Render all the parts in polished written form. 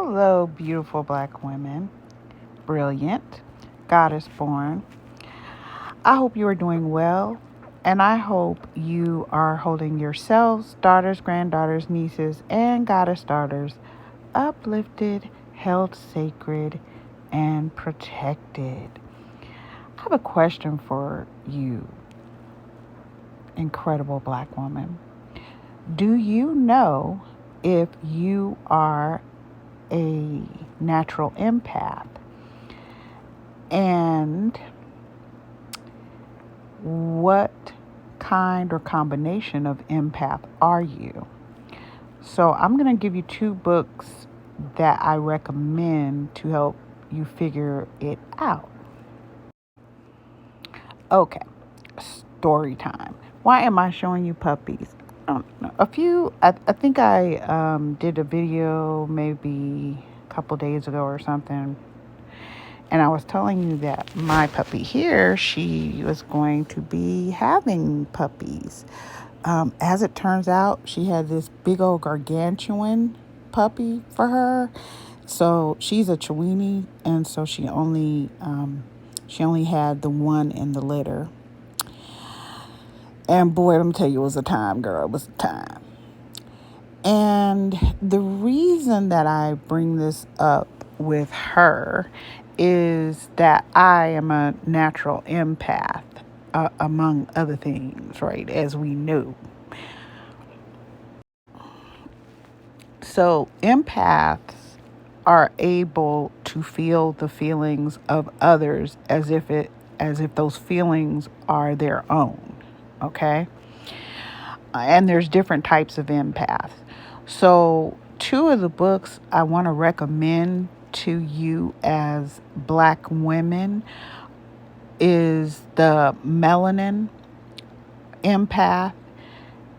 Hello, beautiful black women, brilliant, goddess born. I hope you are doing well, and I hope you are holding yourselves, daughters, granddaughters, nieces, and goddess daughters uplifted, held sacred, and protected. I have a question for you, incredible black woman. Do you know if you are a natural empath? And what kind or combination of empath are you? So I'm going to give you two books that I recommend to help you figure it out. Okay, story time. Why am I showing you puppies? I don't know. I think I did a video maybe a couple days ago or something. And I was telling you that my puppy here, she was going to be having puppies. As it turns out, she had this big old gargantuan puppy for her. So she's a Chiweenie, and so she only had the one in the litter. And boy, let me tell you, it was a time, girl. It was a time. And the reason that I bring this up with her is that I am a natural empath, among other things, right? As we know. So empaths are able to feel the feelings of others as if those feelings are their own. Okay? And there's different types of empaths. So two of the books I want to recommend to you as black women is the Melanin Empath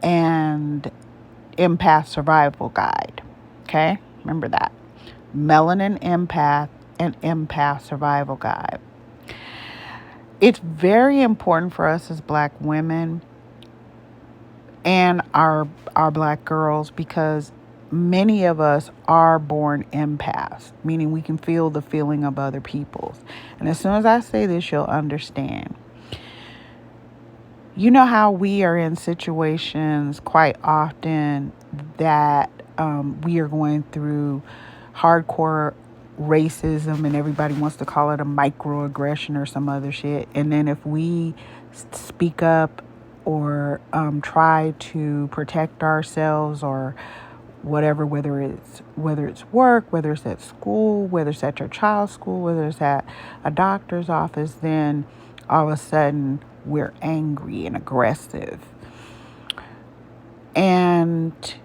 and Empath Survival Guide. Okay? Remember that. Melanin Empath and Empath Survival Guide. It's very important for us as black women and our black girls because many of us are born empaths, meaning we can feel the feeling of other people's. And as soon as I say this, you'll understand. You know how we are in situations quite often that we are going through hardcore racism and everybody wants to call it a microaggression or some other shit. And then if we speak up or try to protect ourselves or whatever, whether it's work, whether it's at school, whether it's at your child's school, whether it's at a doctor's office, then all of a sudden we're angry and aggressive. And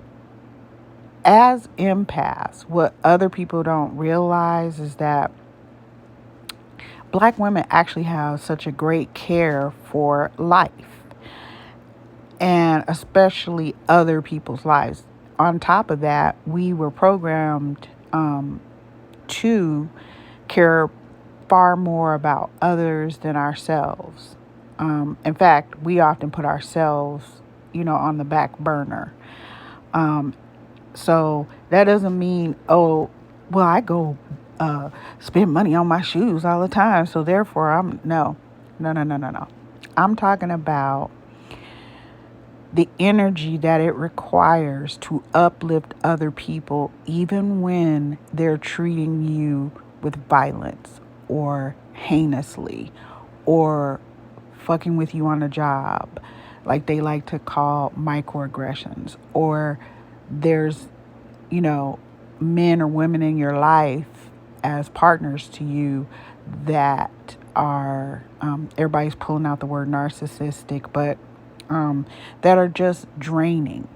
as empaths, what other people don't realize is that black women actually have such a great care for life, and especially other people's lives. On top of that, we were programmed to care far more about others than ourselves. In fact, we often put ourselves, on the back burner. So that doesn't mean, oh, well, I go spend money on my shoes all the time, so therefore no. I'm talking about the energy that it requires to uplift other people, even when they're treating you with violence or heinously or fucking with you on a job, like they like to call microaggressions, or there's, men or women in your life as partners to you that are, everybody's pulling out the word narcissistic, but that are just draining.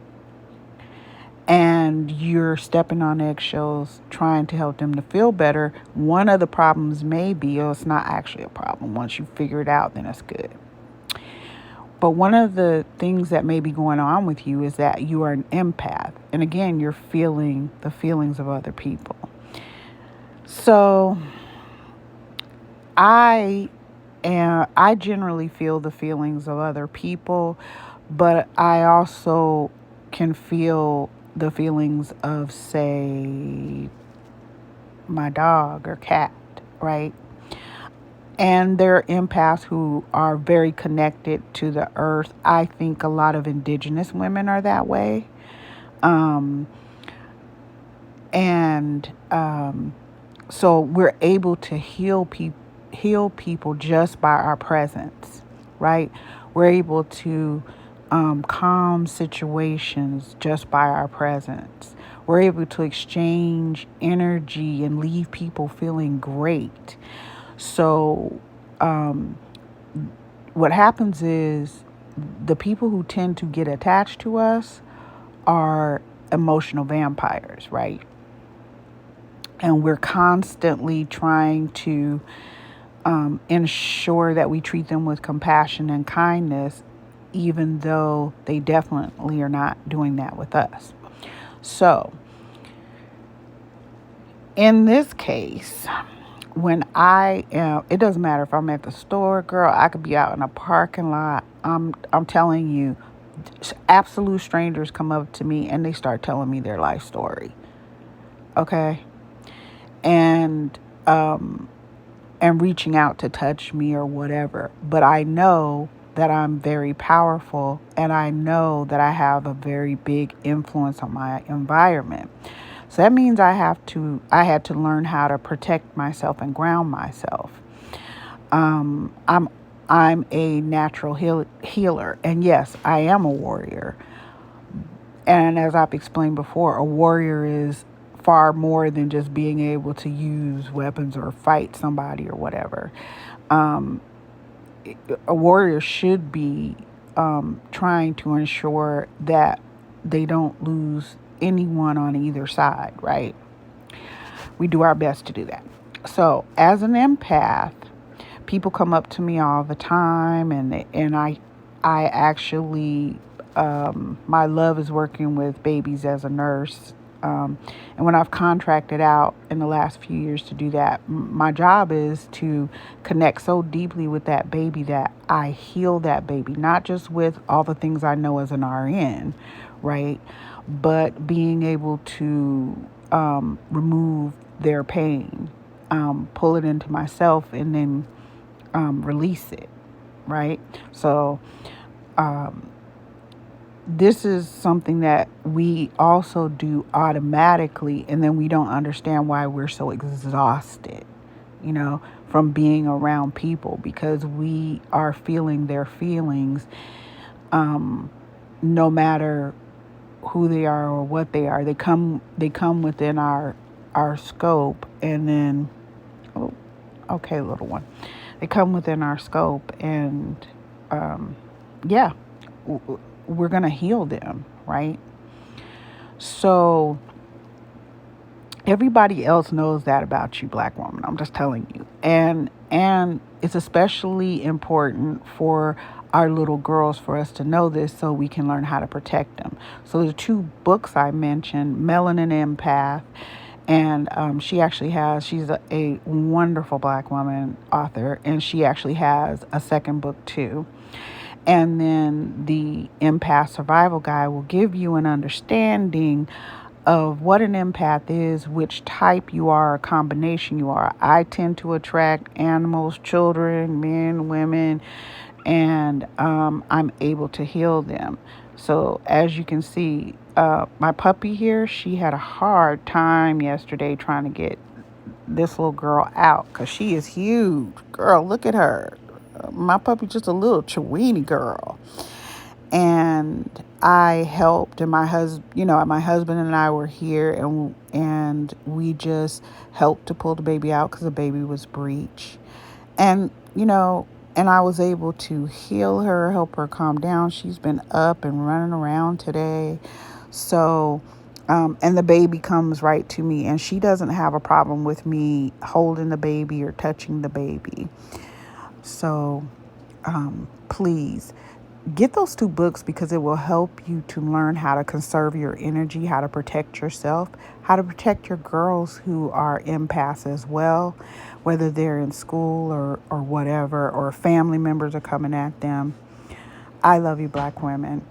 And you're stepping on eggshells trying to help them to feel better. One of the problems may be, it's not actually a problem. Once you figure it out, then it's good. But one of the things that may be going on with you is that you are an empath. And again, you're feeling the feelings of other people. So I generally feel the feelings of other people, but I also can feel the feelings of, say, my dog or cat, right? And there are empaths who are very connected to the earth. I think a lot of indigenous women are that way. Um, and So we're able to heal people just by our presence, right? We're able to calm situations just by our presence. We're able to exchange energy and leave people feeling great. So um, what happens is the people who tend to get attached to us are emotional vampires, right? And we're constantly trying to ensure that we treat them with compassion and kindness, even though they definitely are not doing that with us. So, in this case, when I am, it doesn't matter if I'm at the store, girl, I could be out in a parking lot. I'm telling you, absolute strangers come up to me and they start telling me their life story. Okay? And and reaching out to touch me or whatever. But I know that I'm very powerful, and I know that I have a very big influence on my environment. So that means I had to learn how to protect myself and ground myself. Um, I'm I'm a natural healer, and yes, I am a warrior. And as I've explained before, a warrior is far more than just being able to use weapons or fight somebody or whatever. Um, a warrior should be trying to ensure that they don't lose anyone on either side, right? We do our best to do that. So, as an empath, people come up to me all the time, and I actually my love is working with babies as a nurse. And when I've contracted out in the last few years to do that, my job is to connect so deeply with that baby that I heal that baby, not just with all the things I know as an RN, right? But being able to remove their pain, pull it into myself, and then release it, right? So, um, this is something that we also do automatically, and then we don't understand why we're so exhausted, from being around people, because we are feeling their feelings, um, no matter who they are or what they are. They come within our scope, and then, oh, okay, little one. They come within our scope, and yeah, we're going to heal them, right? So everybody else knows that about you, Black woman. I'm just telling you. And it's especially important for our little girls for us to know this so we can learn how to protect them. So the two books I mentioned, Melanin, Empath, and she's a wonderful Black woman author, and she actually has a second book too. And then the Empath Survival Guide will give you an understanding of what an empath is, which type you are, a combination you are. I tend to attract animals, children, men, women, and I'm able to heal them. So as you can see, my puppy here, she had a hard time yesterday trying to get this little girl out because she is huge. Girl, look at her. My puppy's just a little Chiweenie girl. And I helped, and my husband and I were here, and we just helped to pull the baby out because the baby was breech. And and I was able to heal her, help her calm down. She's been up and running around today. So, and the baby comes right to me, and she doesn't have a problem with me holding the baby or touching the baby. So, please get those two books, because it will help you to learn how to conserve your energy, how to protect yourself, how to protect your girls who are empaths as well, whether they're in school or whatever, or family members are coming at them. I love you, Black women.